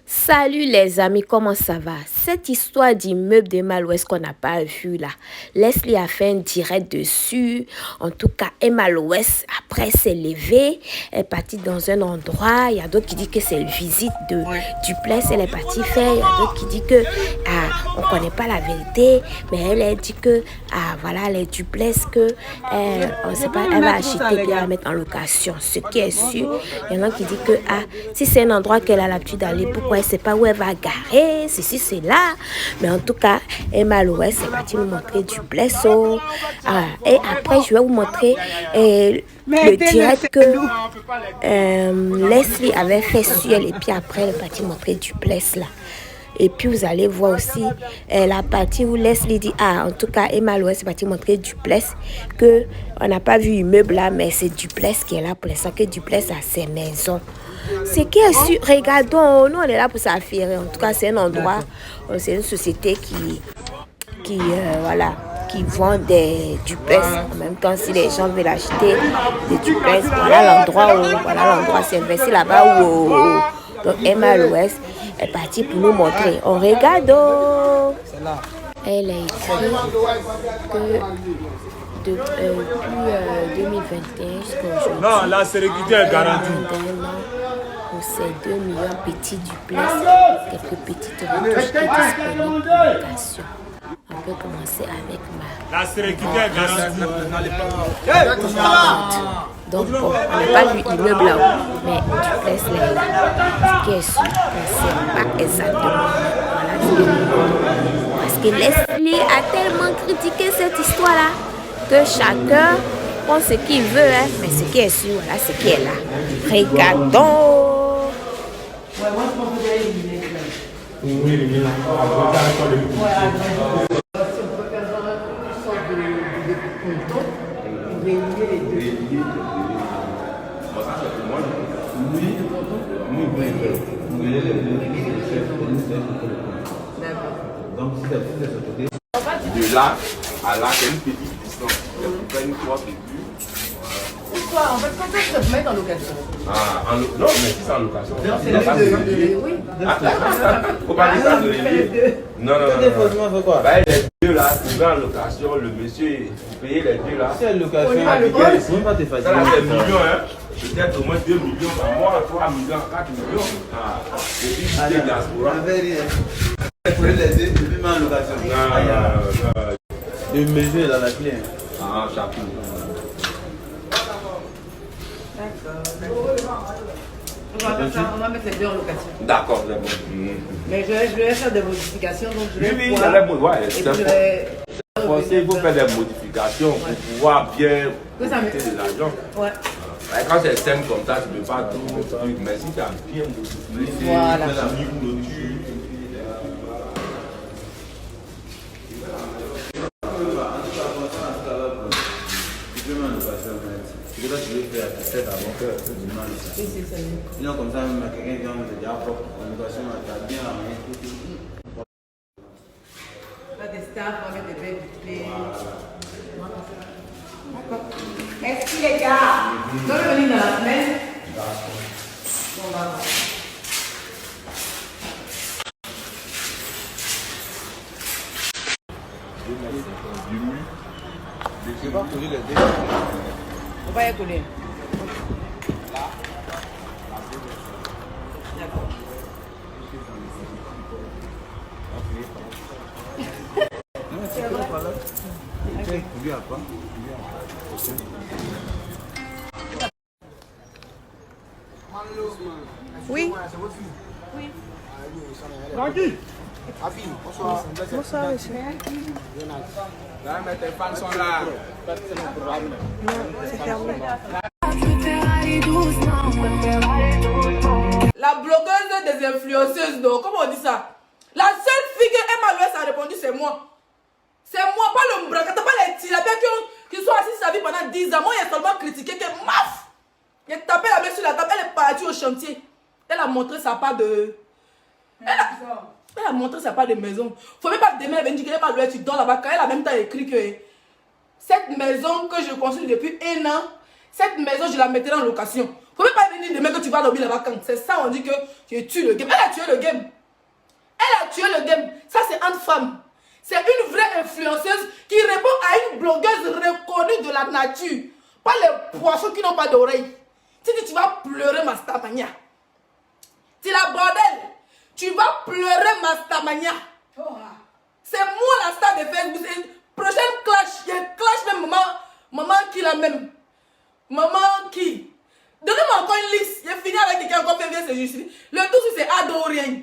Salut les amis, comment ça va? Cette histoire d'immeuble d'Emma Louest qu'on n'a pas vu là, Leslie a fait un direct dessus. En tout cas, Emma Louest, après s'est levée, elle est partie dans un endroit. Il y a d'autres qui disent que c'est une visite de duplex, elle est partie faire. Il y a d'autres qui disent que on ne connaît pas la vérité, mais elle a dit que voilà les duplex que on ne sait pas, elle va acheter et la mettre en location. Ce qui est sûr, il y en a qui disent que si c'est un endroit qu'elle a l'habitude d'aller, pourquoi elle ne sait pas où elle va garer, ceci, c'est là. Mais en tout cas, Emma Louest est partie nous montrer duplex. Et après, je vais vous montrer le direct que Leslie avait fait sur elle. Et puis après, elle est partie montrer duplex là. Et puis vous allez voir aussi la partie où Leslie dit en tout cas Emma Louest est partie montrer duplex, que on n'a pas vu immeuble là, mais c'est duplex qui est là pour l'instant, que duplex a ses maisons. Ce qui est sûr, regardons, nous on est là pour s'affirmer. En tout cas, c'est un endroit, c'est une société qui vend des duplex. En même temps, si les gens veulent acheter des duplex, voilà l'endroit, c'est investi là-bas où donc Emma Louest est partie pour nous montrer. On regarde. Elle a écrit que depuis 2021 jusqu'à aujourd'hui, non, la sécurité est garantie. Pour ces 2 millions petits duplex, quelques petites retouches disponibles pour location. On peut commencer avec la sécurité est garantie. Donc bon, on n'a pas vu immeuble là, mais duplex là. Ce qui est sûr, on ne sait pas exactement. Voilà ce que parce que Leslie a tellement critiqué cette histoire-là que chacun prend ce qu'il veut, mais ce qui est sûr, voilà ce qui est là. Regardons. De là à là, c'est une petite distance. Il y a une fois de vue. Pourquoi? En fait, quand ça se met en location? Non, mais si c'est en location. Oui. Faut pas dire ça de l'évier. Non. Les deux là, tu mets en location, le monsieur, vous payez les deux là. C'est location, il ne pas te fatiguer. Ça là, c'est millions, hein. Peut-être au moins 2 millions par mois, 3 millions, 4 millions. Et puis, c'est diaspora. Il faut les deux, tu mets en location. Le mesure est dans la clé. Chapeau. On va mettre les deux en location. D'accord, c'est bon. Mais je vais faire des modifications, donc je vais Oui, il faut faire des modifications pour pouvoir bien profiter de l'argent. Ouais. Quand c'est simple comme ça, tu ne peux pas tout truc. Mais si tu as bien modifié, voilà. Je vais faire peut-être avant que du mal. Sinon, comme ça, même quelqu'un vient me dire propre, la location, tu as bien la main. Là, des stars, on va mettre des belles vitrées. D'accord. Merci les gars. Vous allez venir dans la semaine? Bon, d'accord. Je vais pas coller les deux. On va y coller. D'accord. C'est vrai. Tu à quoi? Oui. Oui. Tranquille. Bonsoir, monsieur. Là, mais tes fans sont là. Non, c'est fermé. La blogueuse des influenceuses, non, comment on dit ça? La seule fille que Emma Louest a répondu, c'est moi. C'est moi, pas le Mbraka, pas les tilapés qui sont assis sa vie pendant 10 ans. Moi, il a seulement critiqué que maf! Il a tapé la main sur la table, elle est partie au chantier. Elle a montré sa part de... Elle a montré sa part de maison. Faut même pas demain venir dire qu'elle est pas loin, tu dors là-bas. Quand elle a même temps écrit que cette maison que je construis depuis 1 an, cette maison, je la mettrai en location. Faut même pas venir demain que tu vas dormir là-bas quand. C'est ça, on dit que tu tues le game. Elle a tué le game. Elle a tué le game. Ça, c'est entre femmes. C'est une vraie influenceuse qui répond à une blogueuse reconnue de la nature. Pas les poissons qui n'ont pas d'oreilles. Tu vas pleurer, Mastamania. C'est la bordel. Tu vas pleurer, Mastamania. C'est moi la star de Facebook. C'est une prochaine clash. Il y a un clash même maman qui la même. Maman qui. Donnez-moi encore une liste. J'ai fini avec quelqu'un encore fait bien, c'est juste. Le tout c'est ado rien.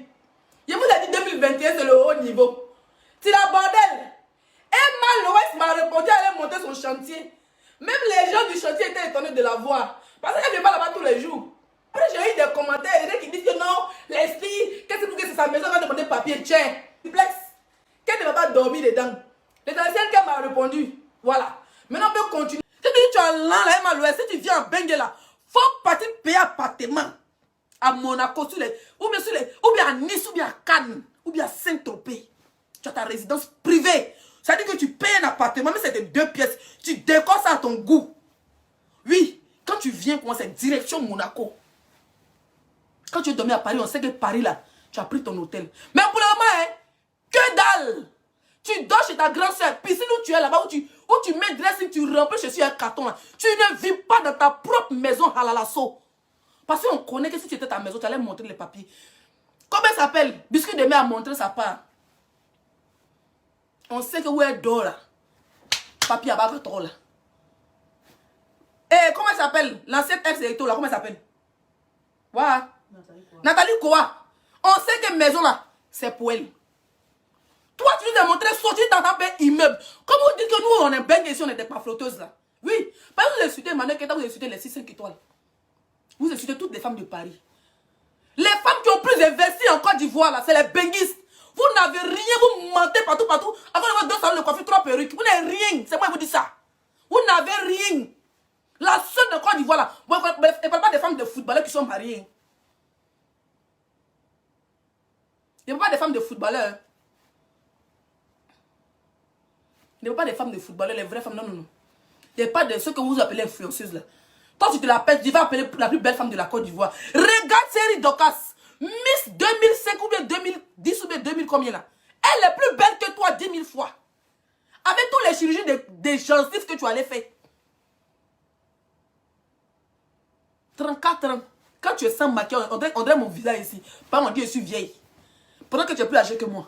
Je vous ai dit 2021 c'est le haut niveau. C'est la bordel. Emma Loès m'a répondu, elle allait monter son chantier. Même les gens du chantier étaient étonnés de la voir. Parce qu'elle ne vient pas là-bas tous les jours. Après j'ai eu des commentaires, des gens qui disent que non, les filles, qu'est-ce que c'est sa maison, elle va demander papier, tiens, duplex. Qu'elle ne va pas dormir dedans. L'essentiel qu'elle m'a répondu. Voilà. Maintenant on peut continuer. Si tu as l'an là, Emma Loès, si tu viens à Bengue là, faut partir payer appartement à Monaco, ou bien à Nice, ou bien à Cannes, ou bien à Saint-Tropez. Tu as ta résidence privée. Ça veut dire que tu payes un appartement, mais c'est de 2 pièces. Tu décores ça à ton goût. Oui, quand tu viens, c'est direction Monaco. Quand tu es dormi à Paris, on sait que Paris là, tu as pris ton hôtel. Mais pour le moment, hein, que dalle. Tu dors chez ta grand-soeur, piscine où tu es là-bas, où tu mets dressing, tu remplis chez sur un carton là. Tu ne vis pas dans ta propre maison à la lasso. Parce qu'on connaît que si tu étais ta maison, tu allais montrer les papiers. Comment elle s'appelle? Biscuit de mer a montré sa part. On sait que où elle dort là. Papier à bas trop là. Et comment elle s'appelle? L'ancienne ex-électo là, comment elle s'appelle? Voilà. Nathalie Koa. On sait que maison là, c'est pour elle. Toi, tu nous as montré sortir dans ta belle immeuble. Comment vous dites que nous, on est bien ici, on n'était pas flotteuses là? Oui. Parce que vous insultez Manuel Keta, vous insultez les 6-5 étoiles. Vous insultez toutes les femmes de Paris. Les femmes qui ont plus investi en Côte d'Ivoire là, c'est les benguistes. Vous n'avez rien, vous mentez partout. Avant d'avoir 2 salons de coiffure, 3 perruques. Vous n'avez rien. C'est moi qui vous dis ça. Vous n'avez rien. La seule de Côte d'Ivoire là. Elle ne parle pas des femmes de footballeurs qui sont mariées. Il n'y a pas des femmes de footballeurs. Il n'y a pas des femmes de footballeurs, les vraies femmes. Non. Il n'y a pas de ceux que vous appelez influenceuses là. Toi, tu te l'appelles, tu vas appeler la plus belle femme de la Côte d'Ivoire. Regarde Série Docas. Miss 2005 ou bien 2010 ou bien 2000 combien là. Elle est plus belle que toi 10 000 fois. Avec tous les chirurgies des gencives que tu allais faire. 34 ans. Quand tu es sans maquillage, on dirait mon visage ici. Pas on dit je suis vieille. Pendant que tu es plus âgée que moi.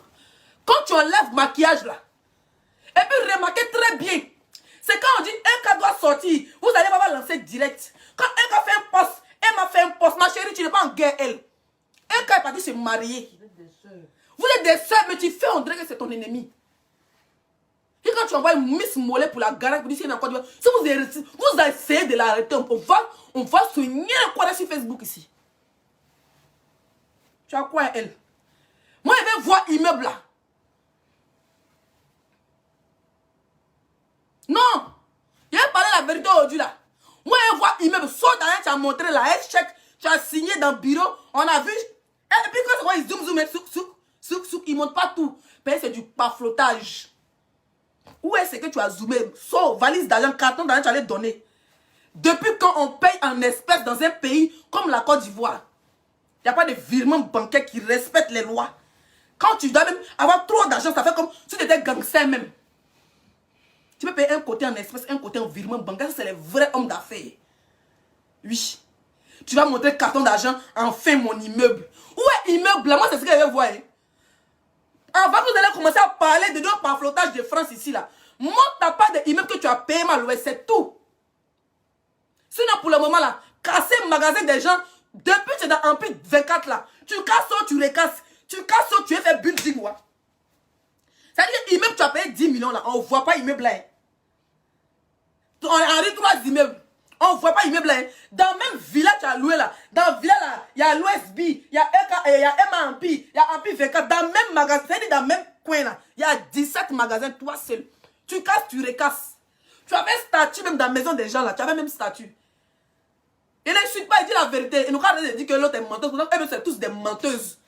Quand tu enlèves maquillage là. Et puis remarquez très bien. C'est quand on dit un cas doit sortir. Vous allez pas lancer direct. Quand un cas fait un poste, elle m'a fait un poste. Ma chérie, tu n'es pas en guerre elle. Un cas est parti se marier. Vous êtes des sœurs, mais tu fais on dirait que c'est ton ennemi. Et quand tu envoies une Miss Mollet pour la garage, vous dites si vous essayez de l'arrêter, on va soigner quoi là sur Facebook ici. Tu as quoi elle? Moi je vais voir immeuble là. Non, je vais parler la vérité aujourd'hui là. Moi je vais voir immeuble, sauf derrière tu as montré là, un chèque, tu as signé dans le bureau, on a vu. Et puis quand ils zoom, ils ne montrent pas tout. Mais c'est du paflotage. Où est-ce que tu as zoomé? Sauf valise d'argent, carton d'argent, tu allais donner. Depuis quand on paye en espèces dans un pays comme la Côte d'Ivoire, il n'y a pas de virement bancaire qui respecte les lois. Quand tu dois même avoir trop d'argent, ça fait comme si tu étais gangster même. Tu peux payer un côté en espèces, un côté en virement bancaire, c'est les vrais hommes d'affaires. Oui. Tu vas montrer carton d'argent, enfin mon immeuble. Où est immeuble là? Moi, c'est ce que je vais voir. Avant que vous allez commencer à parler de notre paflotage de France ici là. Montre ta part de immeuble que tu as payé mal, ouais, c'est tout. Sinon, pour le moment là, casser le magasin des gens, depuis que tu es dans Empire 24 là, tu casses ou tu recasses. Tu casses ou tu es fait building, ouais. C'est-à-dire que immeuble, tu as payé 10 millions là, on ne voit pas immeuble là. On a enlevé 3 immeubles. On ne voit pas immeuble là. Dans le même village, tu as loué là. Dans le village là, il y a l'OSB, il y a Emma Empire, il y a Empire 24. Dans le même magasin, c'est-à-dire dans le même coin là, il y a 17 magasins, toi seul. Tu casses, tu recasses. Tu avais un statut même dans la maison des gens là, tu avais même statut. Et là, je ne suis pas, il dit la vérité. Et nous, quand on dit que l'autre est menteuse, elles, c'est tous des menteuses.